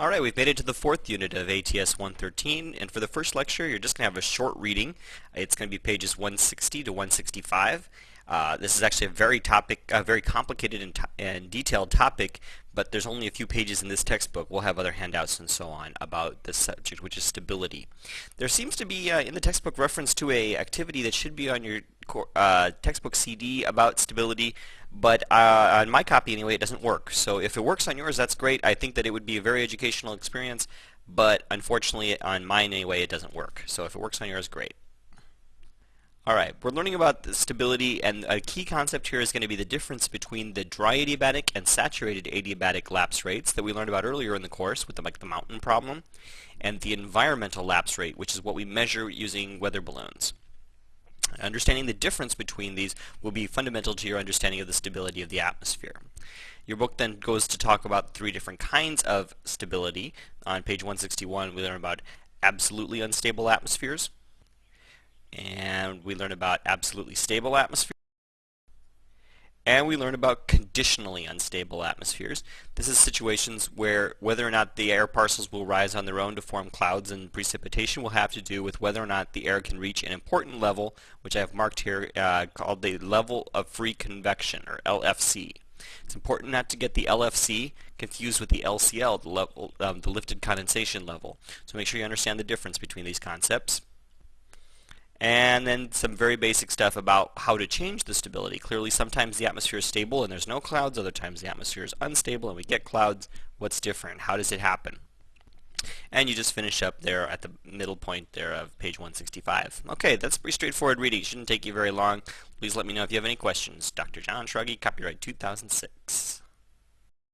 Alright, we've made it to the fourth unit of ATS 113, and for the first lecture you're just going to have a short reading. It's going to be pages 160 to 165. This is actually a very complicated and detailed topic, but there's only a few pages in this textbook. We'll have other handouts and so on about this subject, which is stability. There seems to be in the textbook reference to a activity that should be on your textbook CD about stability, but on my copy anyway it doesn't work. So if it works on yours, that's great. I think that it would be a very educational experience, but unfortunately on mine anyway it doesn't work. So if it works on yours, great. Alright, we're learning about the stability, and a key concept here is going to be the difference between the dry adiabatic and saturated adiabatic lapse rates that we learned about earlier in the course with the mountain problem, and the environmental lapse rate, which is what we measure using weather balloons. Understanding the difference between these will be fundamental to your understanding of the stability of the atmosphere. Your book then goes to talk about three different kinds of stability. On page 161 we learn about absolutely unstable atmospheres, and we learn about absolutely stable atmospheres, and we learn about conditionally unstable atmospheres. This is situations where whether or not the air parcels will rise on their own to form clouds and precipitation will have to do with whether or not the air can reach an important level, which I have marked here, called the level of free convection, or LFC. It's important not to get the LFC confused with the LCL, the lifted condensation level. So make sure you understand the difference between these concepts. And then some very basic stuff about how to change the stability. Clearly sometimes the atmosphere is stable and there's no clouds, other times the atmosphere is unstable and we get clouds. What's different? How does it happen? And you just finish up there at the middle point there of page 165. Okay, that's pretty straightforward reading. Shouldn't take you very long. Please let me know if you have any questions. Dr. John Shruggy, copyright 2006.